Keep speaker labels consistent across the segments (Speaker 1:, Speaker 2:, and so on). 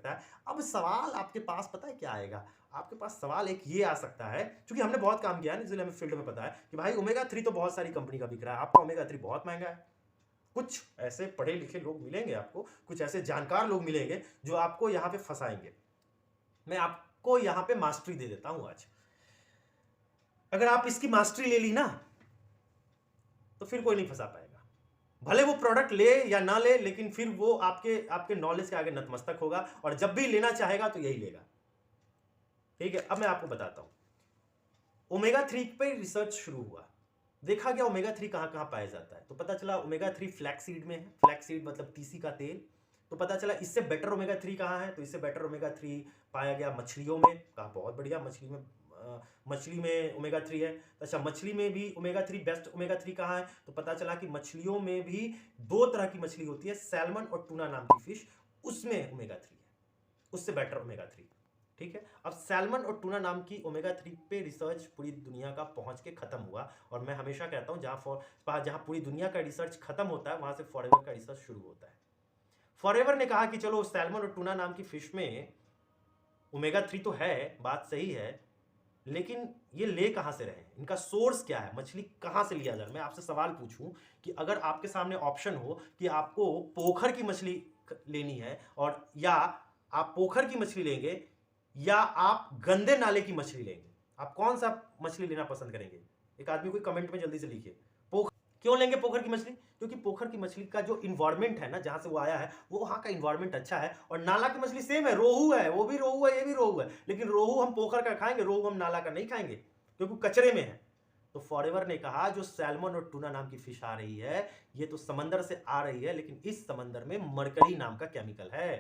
Speaker 1: सकता है। अब सवाल आपके पास पता है क्या आएगा? आपके पास सवाल एक ये आ सकता है, क्योंकि हमने बहुत काम किया है ना, इसलिए हमें फील्ड में पता है कि भाई ओमेगा 3 तो बहुत सारी कंपनी का बिक रहा है, आपका ओमेगा 3 बहुत महंगा है। कुछ ऐसे पढ़े लिखे लोग मिलेंगे आपको, कुछ ऐसे जानकार लोग मिलेंगे जो आपको यहां पे फंसाएंगे। मैं आपको यहां पे मास्टरी दे देता हूं आज। अगर आप इसकी मास्टरी ले ली ना, तो फिर कोई नहीं फंसा पाएगा। भले वो प्रोडक्ट ले या ना ले, लेकिन फिर वो आपके आपके नॉलेज के आगे नतमस्तक होगा, और जब भी लेना चाहेगा तो यही लेगा। ठीक है, अब मैं आपको बताता हूं। ओमेगा 3 पे रिसर्च शुरू हुआ, देखा गया ओमेगा 3 कहां कहां पाया जाता है। तो पता चला ओमेगा 3 फ्लैक्सीड में है। फ्लैक्सीड मतलब तीसी का तेल। तो पता चला इससे बेटर ओमेगा 3 कहां है, तो इससे बेटर ओमेगा 3 पाया गया मछलियों में। कहा बहुत बढ़िया, मछली में ओमेगा 3 है। तो अच्छा, मछली में भी ओमेगा 3 बेस्ट ओमेगा 3 कहां है, तो पता चला कि मछलियों में भी दो तरह की मछली होती है, सैल्मन और टूना नाम की फिश, उसमें ओमेगा 3 है, उससे बेटर ओमेगा 3। ठीक है, अब सैल्मन और टूना नाम की ओमेगा 3 पे रिसर्च पूरी दुनिया का पहुंच के खत्म हुआ। और मैं हमेशा कहता हूं जहां पूरी दुनिया का रिसर्च खत्म होता है, वहां से फॉरएवर का रिसर्च शुरू होता है। फॉरएवर ने कहा कि चलो सैल्मन और टूना नाम की फिश में ओमेगा 3 तो है, बात सही है, लेकिन ये ले कहां से रहे, इनका सोर्स क्या है, मछली कहां से लिया जाए। मैं आपसे सवाल पूछूं कि अगर आपके सामने ऑप्शन हो कि आपको पोखर की मछली लेनी है, और या आप पोखर की मछली लेंगे या आप गंदे नाले की मछली लेंगे, आप कौन सा मछली लेना पसंद करेंगे? एक आदमी कोई कमेंट में जल्दी से लिखिए। क्यों लेंगे पोखर की मछली? क्योंकि पोखर की मछली का जो इन्वायरमेंट है ना, जहां से वो आया है, वो वहां का इन्वायरमेंट अच्छा है। और नाला की मछली सेम है, रोहू है, वो भी रोहू है, ये भी रोहू है, लेकिन रोहू हम पोखर का खाएंगे, रोहू हम नाला का नहीं खाएंगे, क्योंकि कचरे में है। तो फॉरएवर ने कहा जो सैल्मन और टूना नाम की फिश आ रही है, ये तो समंदर से आ रही है, लेकिन इस समंदर में मरकरी नाम का केमिकल है।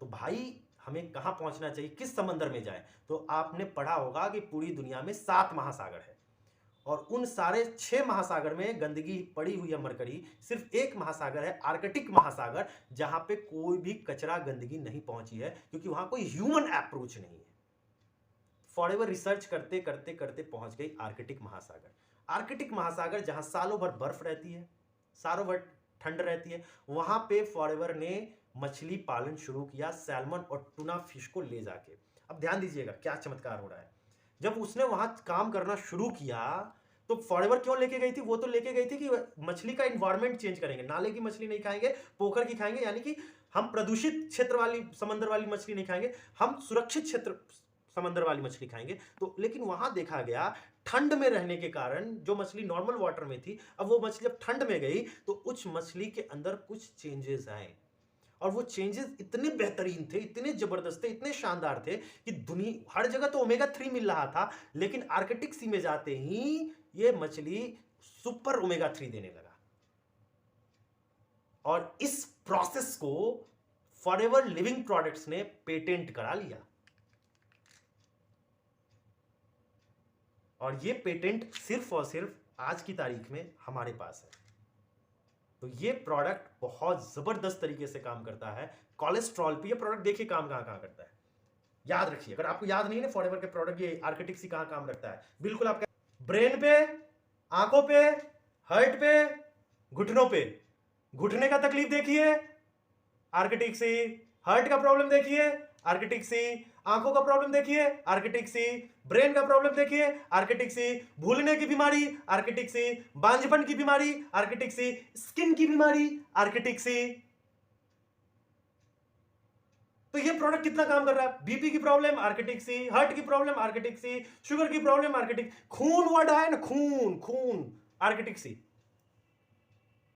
Speaker 1: तो भाई हमें कहां पहुंचना चाहिए, किस समंदर में जाए? तो आपने पढ़ा होगा कि पूरी दुनिया में 7 महासागर है, और उन सारे 6 महासागर में गंदगी पड़ी हुई है मरकरी। सिर्फ एक महासागर है, आर्कटिक महासागर, जहां पे कोई भी कचरा गंदगी नहीं पहुंची है, क्योंकि वहां कोई ह्यूमन अप्रोच नहीं है। फॉरएवर रिसर्च करते करते करते पहुंच गई आर्कटिक महासागर। आर्कटिक महासागर जहां सालों भर बर्फ रहती है, सालों भर ठंड रहती है, वहां पे फॉरएवर ने मछली पालन शुरू किया, सैल्मन और टूना फिश को ले जाके। अब ध्यान दीजिएगा क्या चमत्कार हो रहा है। जब उसने वहां काम करना शुरू किया, तो फॉरएवर क्यों लेके गई थी? वो तो लेके गई थी कि मछली का इन्वायरमेंट चेंज करेंगे, नाले की मछली नहीं खाएंगे, पोखर की खाएंगे, यानी कि हम प्रदूषित क्षेत्र वाली समंदर वाली मछली नहीं खाएंगे, हम सुरक्षित क्षेत्र समंदर वाली मछली खाएंगे। तो लेकिन वहां देखा गया ठंड में रहने के कारण जो मछली नॉर्मल वाटर में थी, अब वो मछली जब ठंड में गई तो उस मछली के अंदर कुछ चेंजेस आए, और वो चेंजेस इतने बेहतरीन थे, इतने जबरदस्त थे, इतने शानदार थे कि दुनिया हर जगह तो ओमेगा 3 मिल रहा था, लेकिन आर्कटिक सी में जाते ही ये मछली सुपर ओमेगा 3 देने लगा। और इस प्रोसेस को फॉरएवर लिविंग प्रोडक्ट्स ने पेटेंट करा लिया, और ये पेटेंट सिर्फ और सिर्फ आज की तारीख में हमारे पास है। तो ये प्रोडक्ट बहुत जबरदस्त तरीके से काम करता है कोलेस्ट्रॉल पे। ये प्रोडक्ट देखिए काम कहां कहां करता है, याद रखिए। अगर आपको याद नहीं है ना फॉरएवर के प्रोडक्ट, ये आर्कटिक सी कहां काम करता है, बिल्कुल आपका ब्रेन पे, आंखों पे, हार्ट पे, घुटनों पे। घुटने का तकलीफ देखिए, आर्कटिक सी। हार्ट का प्रॉब्लम देखिए, आर्कटिक सी। आंखों का प्रॉब्लम देखिए, आर्कटिक सी। ब्रेन का प्रॉब्लम देखिए, आर्कटिक सी। भूलने की बीमारी, आर्कटिक सी। बांझपन की बीमारी, आर्कटिक सी। स्किन की बीमारी, आर्कटिक सी। तो ये प्रोडक्ट कितना काम कर रहा है? बीपी की प्रॉब्लम, आर्कटिक सी। हार्ट की प्रॉब्लम, आर्कटिक सी। शुगर की प्रॉब्लम, आर्कटिक। खून वर्ड है ना, खून, खून, आर्कटिक सी।